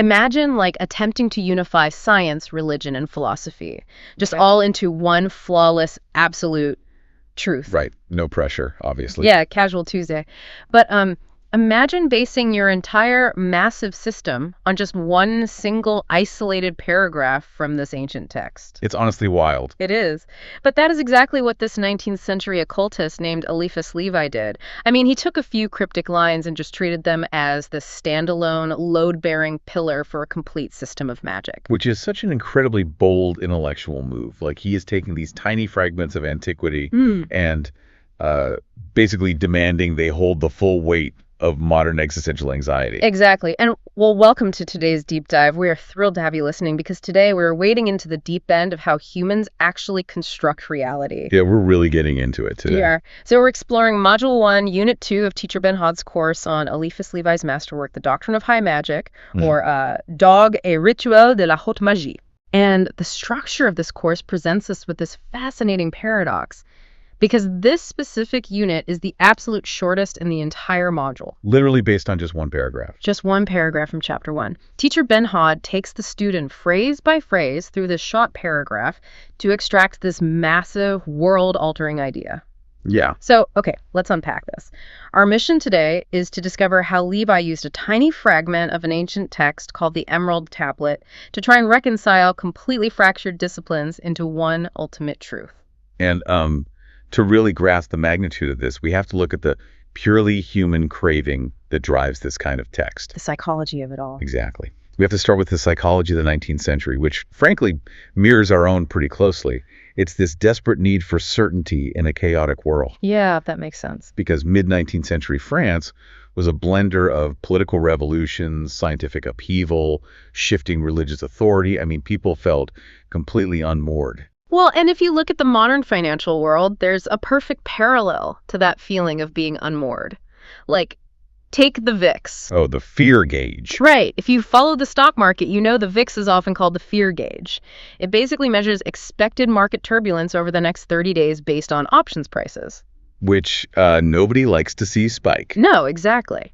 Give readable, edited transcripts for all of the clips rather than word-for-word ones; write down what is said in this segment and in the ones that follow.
Imagine like attempting to unify science, religion, and philosophy, just all into one flawless, absolute truth. Right. No pressure, obviously. Yeah, casual Tuesday. But imagine basing your entire massive system on just one single isolated paragraph from this ancient text. It's honestly wild. It is. But that is exactly what this 19th century occultist named Eliphas Levi did. I mean, he took a few cryptic lines and just treated them as the standalone, load-bearing pillar for a complete system of magic. Which is such an incredibly bold intellectual move. Like, he is taking these tiny fragments of antiquity and basically demanding they hold the full weight of modern existential anxiety. Exactly. And well, welcome to today's deep dive. We are thrilled to have you listening because today we're wading into the deep end of how humans actually construct reality. Yeah, we're really getting into it today. We are. So we're exploring Module 1, Unit 2 of Teacher Ben Hod's course on Eliphas Levi's masterwork, The Doctrine of High Magic, or Dog et Rituel de la Haute Magie. And the structure of this course presents us with this fascinating paradox, because this specific unit is the absolute shortest in the entire module. Literally based on just one paragraph. Just one paragraph from Chapter 1. Teacher Ben Hod takes the student phrase by phrase through this short paragraph to extract this massive, world-altering idea. Yeah. So, okay, let's unpack this. Our mission today is to discover how Levi used a tiny fragment of an ancient text called the Emerald Tablet to try and reconcile completely fractured disciplines into one ultimate truth. And to really grasp the magnitude of this, we have to look at the purely human craving that drives this kind of text. The psychology of it all. Exactly. We have to start with the psychology of the 19th century, which frankly mirrors our own pretty closely. It's this desperate need for certainty in a chaotic world. Yeah, that makes sense. Because mid-19th century France was a blender of political revolutions, scientific upheaval, shifting religious authority. I mean, people felt completely unmoored. Well, and if you look at the modern financial world, there's a perfect parallel to that feeling of being unmoored. Like, take the VIX. Oh, the fear gauge. Right. If you follow the stock market, you know the VIX is often called the fear gauge. It basically measures expected market turbulence over the next 30 days based on options prices. Which nobody likes to see spike. No, exactly.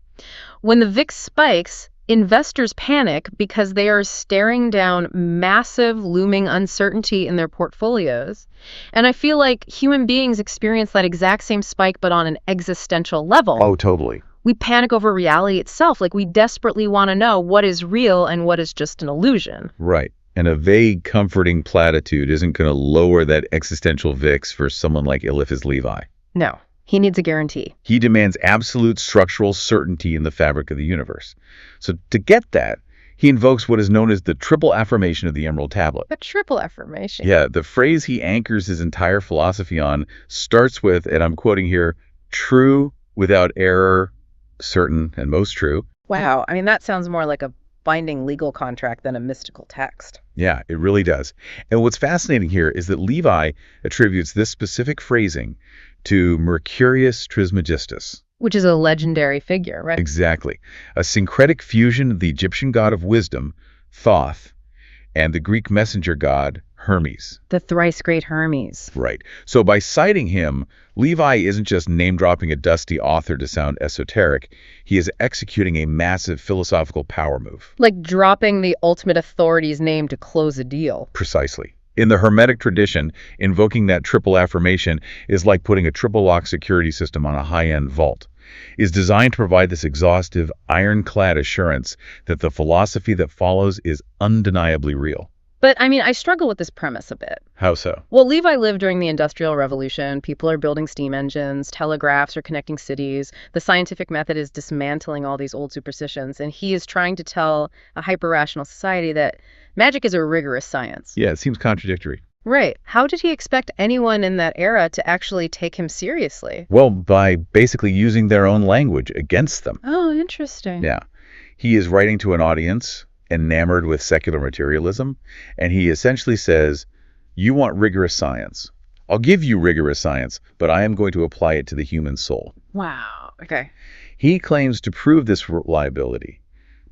When the VIX spikes, investors panic because they are staring down massive looming uncertainty in their portfolios. And I feel like human beings experience that exact same spike, but on an existential level. Oh, totally. We panic over reality itself. Like, we desperately want to know what is real and what is just an illusion. Right. And a vague, comforting platitude isn't going to lower that existential VIX for someone like Eliphas Levi. No. He needs a guarantee. He demands absolute structural certainty in the fabric of the universe. So to get that, he invokes what is known as the triple affirmation of the Emerald Tablet. The triple affirmation. Yeah, the phrase he anchors his entire philosophy on starts with, and I'm quoting here, true, without error, certain, and most true. Wow. I mean, that sounds more like a binding legal contract than a mystical text. Yeah, it really does. And what's fascinating here is that Levi attributes this specific phrasing to Mercurius Trismegistus. Which is a legendary figure, right? Exactly. A syncretic fusion of the Egyptian god of wisdom, Thoth, and the Greek messenger god, Hermes. The thrice great Hermes. Right. So by citing him, Levi isn't just name-dropping a dusty author to sound esoteric. He is executing a massive philosophical power move. Like dropping the ultimate authority's name to close a deal. Precisely. In the Hermetic tradition, invoking that triple affirmation is like putting a triple lock security system on a high-end vault. Is designed to provide this exhaustive, ironclad assurance that the philosophy that follows is undeniably real. But, I mean, I struggle with this premise a bit. How so? Well, Levi lived during the Industrial Revolution. People are building steam engines, telegraphs are connecting cities. The scientific method is dismantling all these old superstitions, and he is trying to tell a hyper-rational society that magic is a rigorous science. Yeah, it seems contradictory. Right. How did he expect anyone in that era to actually take him seriously? Well, by basically using their own language against them. Oh, interesting. Yeah. He is writing to an audience enamored with secular materialism, and he essentially says, you want rigorous science. I'll give you rigorous science, but I am going to apply it to the human soul. Wow. Okay. He claims to prove this reliability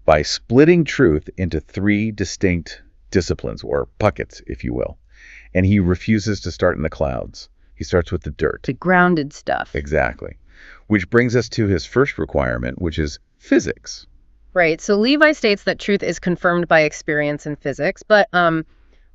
by splitting truth into three distinct disciplines, or buckets, if you will. And he refuses to start in the clouds. He starts with the dirt. The grounded stuff. Exactly. Which brings us to his first requirement, which is physics. Right. So Levi states that truth is confirmed by experience in physics, but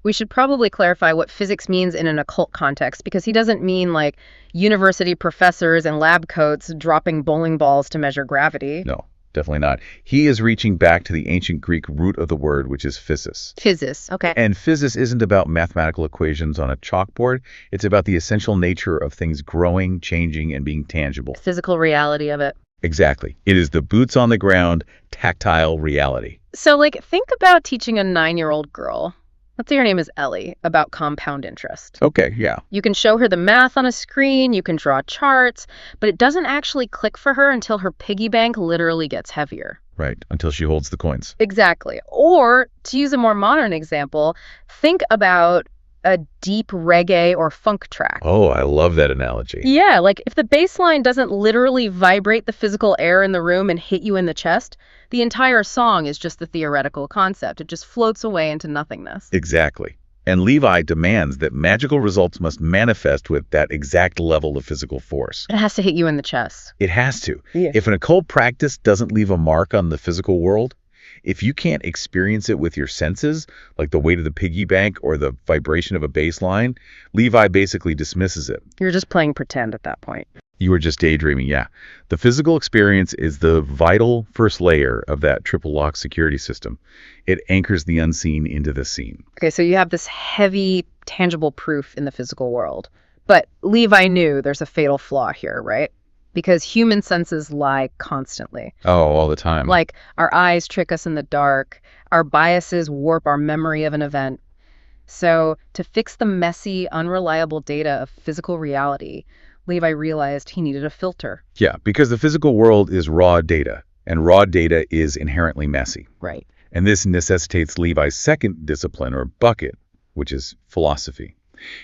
we should probably clarify what physics means in an occult context, because he doesn't mean like university professors in lab coats dropping bowling balls to measure gravity. No, definitely not. He is reaching back to the ancient Greek root of the word, which is physis. Physis, okay. And physis isn't about mathematical equations on a chalkboard. It's about the essential nature of things growing, changing, and being tangible. Physical reality of it. Exactly. It is the boots on the ground, tactile reality. So, like, think about teaching a 9-year-old girl, let's say her name is Ellie, about compound interest. Okay, yeah. You can show her the math on a screen, you can draw charts, but it doesn't actually click for her until her piggy bank literally gets heavier. Right, until she holds the coins. Exactly. Or, to use a more modern example, think about a deep reggae or funk track. Oh, I love that analogy. Yeah, like if the bass line doesn't literally vibrate the physical air in the room and hit you in the chest, the entire song is just the theoretical concept. It just floats away into nothingness. Exactly. And Levi demands that magical results must manifest with that exact level of physical force. It has to hit you in the chest. It has to. Yeah. If an occult practice doesn't leave a mark on the physical world, if you can't experience it with your senses, like the weight of the piggy bank or the vibration of a bass line, Levi basically dismisses it. You're just playing pretend at that point. You were just daydreaming, yeah. The physical experience is the vital first layer of that triple lock security system. It anchors the unseen into the seen. Okay, so you have this heavy, tangible proof in the physical world. But Levi knew there's a fatal flaw here, right? Because human senses lie constantly. Oh, all the time. Like, our eyes trick us in the dark, our biases warp our memory of an event. So, to fix the messy, unreliable data of physical reality, Levi realized he needed a filter. Yeah, because the physical world is raw data, and raw data is inherently messy. Right. And this necessitates Levi's second discipline, or bucket, which is philosophy.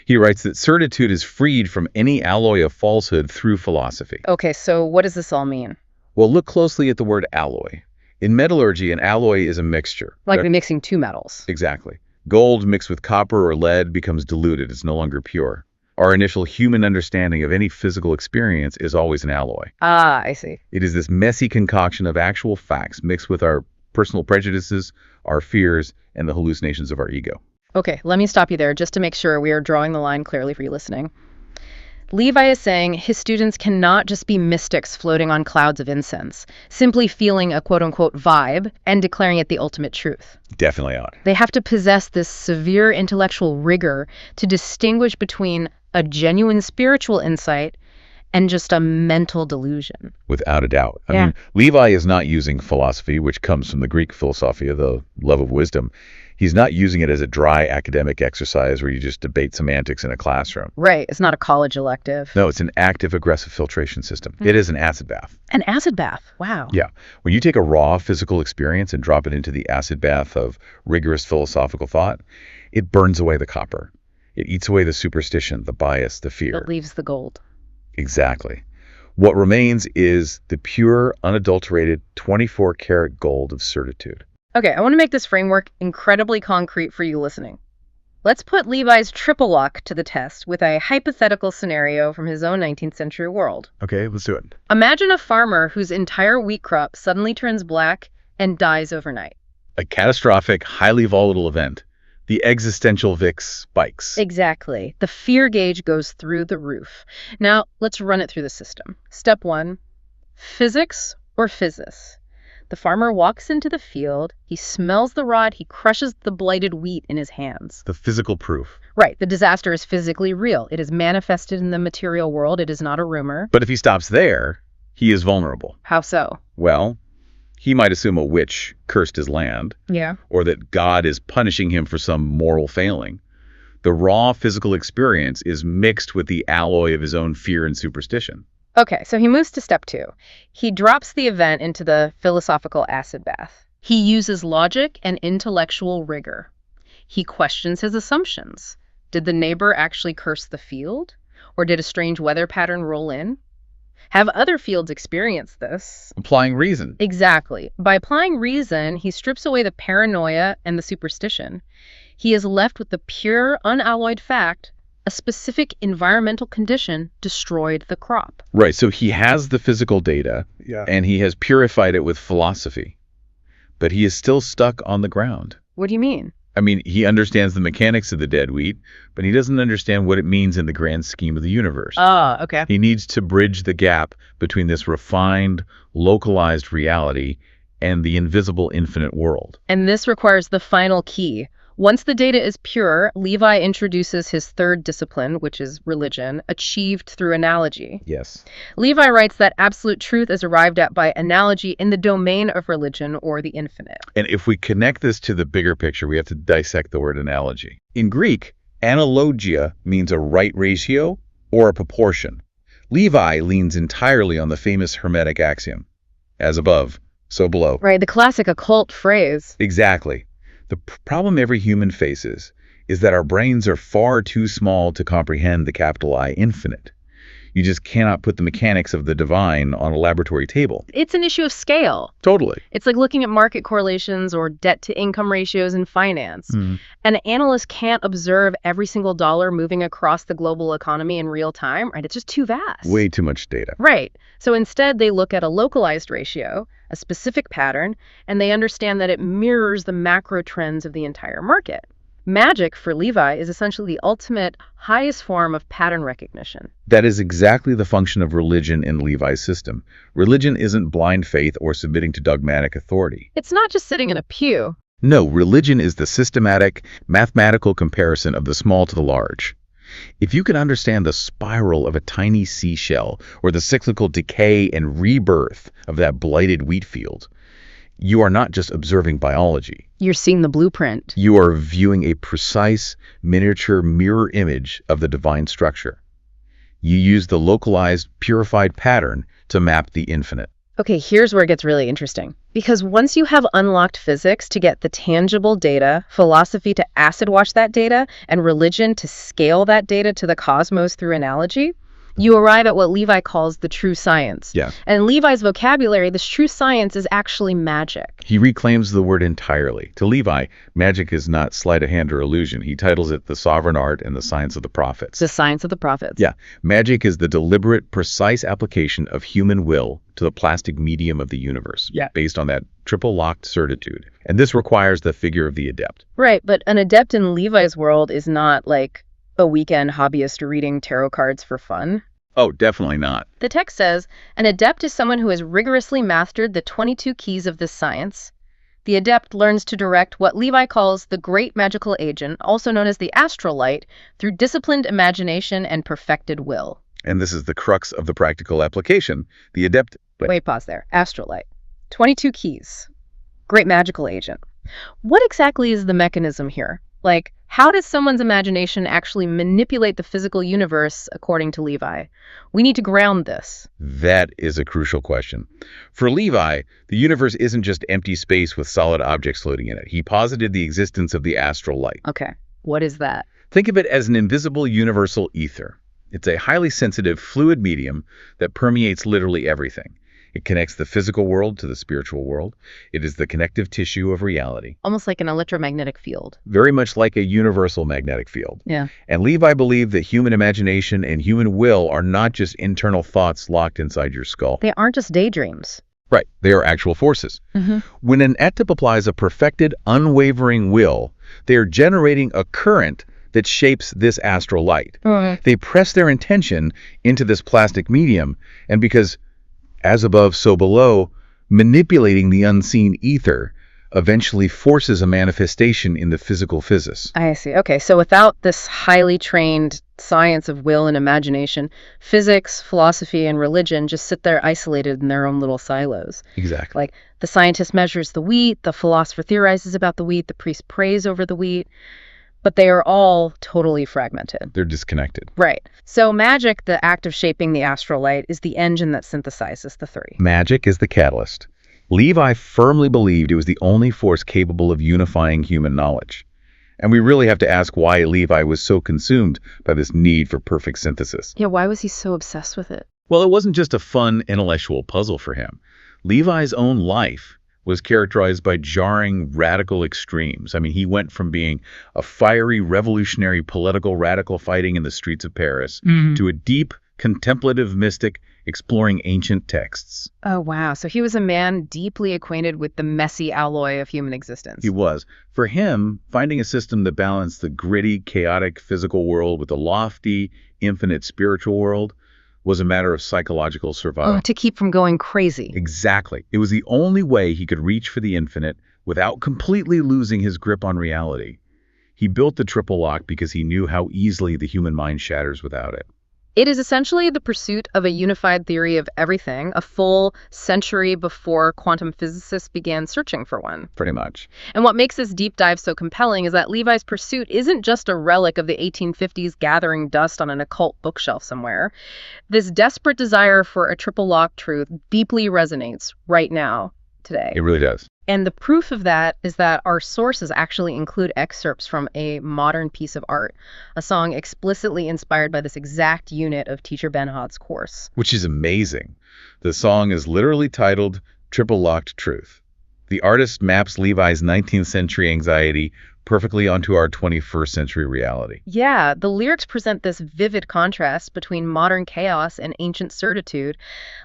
He writes that certitude is freed from any alloy of falsehood through philosophy. Okay, so what does this all mean? Well, look closely at the word alloy. In metallurgy, an alloy is a mixture. Like mixing two metals. Exactly. Gold mixed with copper or lead becomes diluted. It's no longer pure. Our initial human understanding of any physical experience is always an alloy. Ah, I see. It is this messy concoction of actual facts mixed with our personal prejudices, our fears, and the hallucinations of our ego. Okay, let me stop you there just to make sure we are drawing the line clearly for you listening. Levi is saying his students cannot just be mystics floating on clouds of incense, simply feeling a quote-unquote vibe and declaring it the ultimate truth. Definitely out. They have to possess this severe intellectual rigor to distinguish between a genuine spiritual insight and just a mental delusion. Without a doubt. I Yeah. mean, Levi is not using philosophy, which comes from the Greek philosophia, the love of wisdom. He's not using it as a dry academic exercise where you just debate semantics in a classroom. Right, it's not a college elective. No, it's an active, aggressive filtration system. It is an acid bath. An acid bath, wow. Yeah. When you take a raw physical experience and drop it into the acid bath of rigorous philosophical thought, it burns away the copper. It eats away the superstition, the bias, the fear. It leaves the gold. Exactly. What remains is the pure, unadulterated 24-karat gold of certitude. Okay, I want to make this framework incredibly concrete for you listening. Let's put Levi's triple lock to the test with a hypothetical scenario from his own 19th century world. Okay, let's do it. Imagine a farmer whose entire wheat crop suddenly turns black and dies overnight. A catastrophic, highly volatile event. The existential VIX spikes. Exactly. The fear gauge goes through the roof. Now, let's run it through the system. Step 1, physics or physis. The farmer walks into the field, he smells the rot, he crushes the blighted wheat in his hands. The physical proof. Right, the disaster is physically real. It is manifested in the material world. It is not a rumor. But if he stops there, he is vulnerable. How so? Well, he might assume a witch cursed his land, Yeah. or that God is punishing him for some moral failing. The raw physical experience is mixed with the alloy of his own fear and superstition. Okay, so he moves to step 2. He drops the event into the philosophical acid bath. He uses logic and intellectual rigor. He questions his assumptions. Did the neighbor actually curse the field? Or did a strange weather pattern roll in? Have other fields experienced this? Applying reason. Exactly. By applying reason, he strips away the paranoia and the superstition. He is left with the pure, unalloyed fact: a specific environmental condition destroyed the crop. Right, so he has the physical data, Yeah. and he has purified it with philosophy. but he is still stuck on the ground. What do you mean? I mean, he understands the mechanics of the dead wheat, but he doesn't understand what it means in the grand scheme of the universe. Oh, okay. He needs to bridge the gap between this refined, localized reality and the invisible infinite world. And this requires the final key. Once the data is pure, Levi introduces his third discipline, which is religion, achieved through analogy. Yes. Levi writes that absolute truth is arrived at by analogy in the domain of religion or the infinite. And if we connect this to the bigger picture, we have to dissect the word analogy. In Greek, analogia means a right ratio or a proportion. Levi leans entirely on the famous Hermetic axiom, as above, so below. Right, the classic occult phrase. Exactly. The problem every human faces is that our brains are far too small to comprehend the capital I infinite. You just cannot put the mechanics of the divine on a laboratory table. It's an issue of scale. Totally. It's like looking at market correlations or debt-to-income ratios in finance. An analyst can't observe every single dollar moving across the global economy in real time, right? It's just too vast. Way too much data. Right. So instead, they look at a localized ratio, a specific pattern, and they understand that it mirrors the macro trends of the entire market. Magic, for Levi, is essentially the ultimate, highest form of pattern recognition. That is exactly the function of religion in Levi's system. Religion isn't blind faith or submitting to dogmatic authority. It's not just sitting in a pew. No, religion is the systematic, mathematical comparison of the small to the large. If you can understand the spiral of a tiny seashell or the cyclical decay and rebirth of that blighted wheat field, you are not just observing biology. You're seeing the blueprint. You are viewing a precise, miniature mirror image of the divine structure. You use the localized, purified pattern to map the infinite. Okay, here's where it gets really interesting. Because once you have unlocked physics to get the tangible data, philosophy to acid wash that data, and religion to scale that data to the cosmos through analogy, you arrive at what Levi calls the true science. Yeah. And in Levi's vocabulary, this true science is actually magic. He reclaims the word entirely. To Levi, magic is not sleight of hand or illusion. He titles it the sovereign art and the science of the prophets. The science of the prophets. Yeah. Magic is the deliberate, precise application of human will to the plastic medium of the universe, based on that triple locked certitude. And this requires the figure of the adept. Right, but an adept in Levi's world is not like a weekend hobbyist reading tarot cards for fun. Oh, definitely not. The text says, an adept is someone who has rigorously mastered the 22 keys of this science. The adept learns to direct what Levi calls the great magical agent, also known as the astral light, through disciplined imagination and perfected will. And this is the crux of the practical application. The adept... Wait, pause there. Astral light. 22 keys. Great magical agent. What exactly is the mechanism here? Like, how does someone's imagination actually manipulate the physical universe, according to Levi? We need to ground this. That is a crucial question. For Levi, the universe isn't just empty space with solid objects floating in it. He posited the existence of the astral light. Okay, what is that? Think of it as an invisible universal ether. It's a highly sensitive, fluid medium that permeates literally everything. It connects the physical world to the spiritual world. It is the connective tissue of reality. Almost like an electromagnetic field. Very much like a universal magnetic field. Yeah. And Levi believed that human imagination and human will are not just internal thoughts locked inside your skull. They aren't just daydreams. Right. They are actual forces. When an etip applies a perfected, unwavering will, they are generating a current that shapes this astral light. They press their intention into this plastic medium, and because as above, so below, manipulating the unseen ether eventually forces a manifestation in the physical physis. I see. Okay, so without this highly trained science of will and imagination, physics, philosophy, and religion just sit there isolated in their own little silos. Exactly. Like, the scientist measures the wheat, the philosopher theorizes about the wheat, the priest prays over the wheat, but they are all totally fragmented. They're disconnected. Right. So magic, the act of shaping the astral light, is the engine that synthesizes the three. Magic is the catalyst. Levi firmly believed it was the only force capable of unifying human knowledge. And we really have to ask why Levi was so consumed by this need for perfect synthesis. Yeah, why was he so obsessed with it? Well, it wasn't just a fun intellectual puzzle for him. Levi's own life was characterized by jarring radical extremes. I mean, he went from being a fiery, revolutionary, political radical fighting in the streets of Paris to a deep, contemplative mystic exploring ancient texts. Oh, wow. So he was a man deeply acquainted with the messy alloy of human existence. He was. For him, finding a system that balanced the gritty, chaotic physical world with the lofty, infinite spiritual world was a matter of psychological survival. Oh, to keep from going crazy. Exactly. It was the only way he could reach for the infinite without completely losing his grip on reality. He built the triple lock because he knew how easily the human mind shatters without it. It is essentially the pursuit of a unified theory of everything, a full century before quantum physicists began searching for one. Pretty much. And what makes this deep dive so compelling is that Levi's pursuit isn't just a relic of the 1850s gathering dust on an occult bookshelf somewhere. This desperate desire for a triple lock truth deeply resonates right now, today. It really does. And the proof of that is that our sources actually include excerpts from a modern piece of art, a song explicitly inspired by this exact unit of Teacher Ben Hod's course. Which is amazing. The song is literally titled Triple Locked Truth. The artist maps Levi's 19th century anxiety perfectly onto our 21st century reality. Yeah, the lyrics present this vivid contrast between modern chaos and ancient certitude.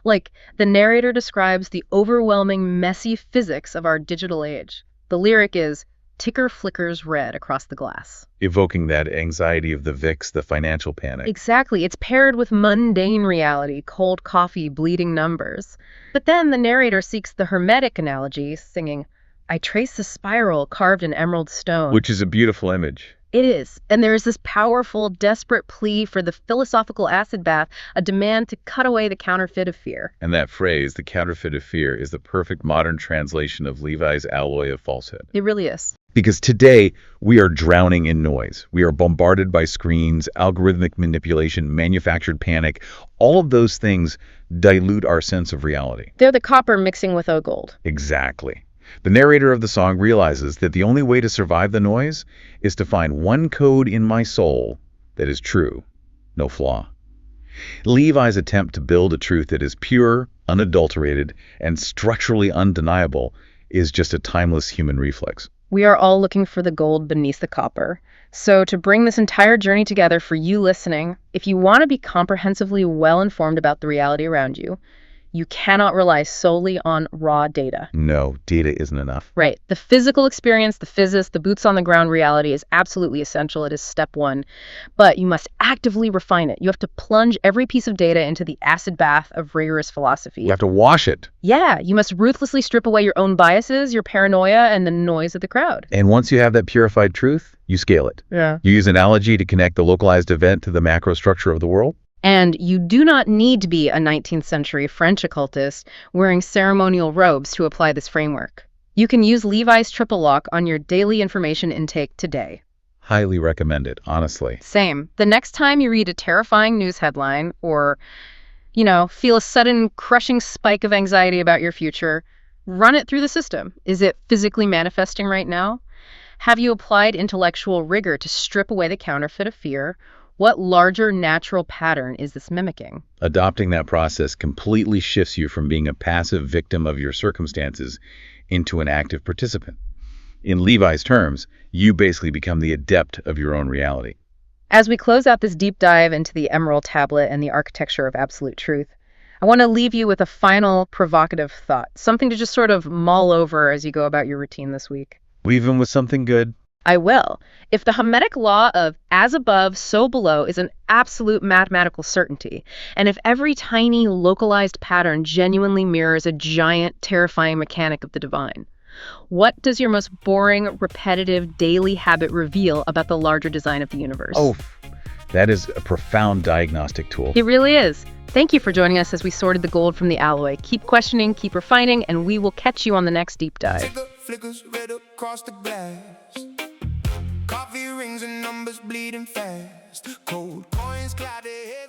Like, the narrator describes the overwhelming, messy physics of our digital age. The lyric is, "Ticker flickers red across the glass." Evoking that anxiety of the VIX, the financial panic. Exactly. It's paired with mundane reality, cold coffee, bleeding numbers. But then the narrator seeks the Hermetic analogy, singing, "I trace the spiral carved in emerald stone." Which is a beautiful image. It is. And there is this powerful, desperate plea for the philosophical acid bath, a demand to cut away the counterfeit of fear. And that phrase, the counterfeit of fear, is the perfect modern translation of Levi's alloy of falsehood. It really is. Because today, we are drowning in noise. We are bombarded by screens, algorithmic manipulation, manufactured panic. All of those things dilute our sense of reality. They're the copper mixing with a gold. Exactly. The narrator of the song realizes that the only way to survive the noise is to find one code in my soul that is true, no flaw. Levi's attempt to build a truth that is pure, unadulterated, and structurally undeniable is just a timeless human reflex. We are all looking for the gold beneath the copper. So to bring this entire journey together for you listening, if you want to be comprehensively well-informed about the reality around you, you cannot rely solely on raw data. No, data isn't enough. Right. The physical experience, the physics, the boots-on-the-ground reality is absolutely essential. It is step one. But you must actively refine it. You have to plunge every piece of data into the acid bath of rigorous philosophy. You have to wash it. Yeah, you must ruthlessly strip away your own biases, your paranoia, and the noise of the crowd. And once you have that purified truth, you scale it. Yeah. You use analogy to connect the localized event to the macro structure of the world. And you do not need to be a 19th century French occultist wearing ceremonial robes to apply this framework. You can use Levi's triple lock on your daily information intake today. Highly recommend it, honestly. Same. The next time you read a terrifying news headline or, feel a sudden crushing spike of anxiety about your future, run it through the system. Is it physically manifesting right now? Have you applied intellectual rigor to strip away the counterfeit of fear? What larger natural pattern is this mimicking? Adopting that process completely shifts you from being a passive victim of your circumstances into an active participant. In Levi's terms, you basically become the adept of your own reality. As we close out this deep dive into the Emerald Tablet and the architecture of absolute truth, I want to leave you with a final provocative thought, something to just sort of mull over as you go about your routine this week. Leave him with something good. I will. If the Hermetic law of as above, so below is an absolute mathematical certainty, and if every tiny localized pattern genuinely mirrors a giant, terrifying mechanic of the divine, what does your most boring, repetitive, daily habit reveal about the larger design of the universe? Oh, that is a profound diagnostic tool. It really is. Thank you for joining us as we sorted the gold from the alloy. Keep questioning, keep refining, and we will catch you on the next deep dive. Ticker flickers red across the glass. Coffee rings and numbers bleeding fast. Cold coins cloud ahead.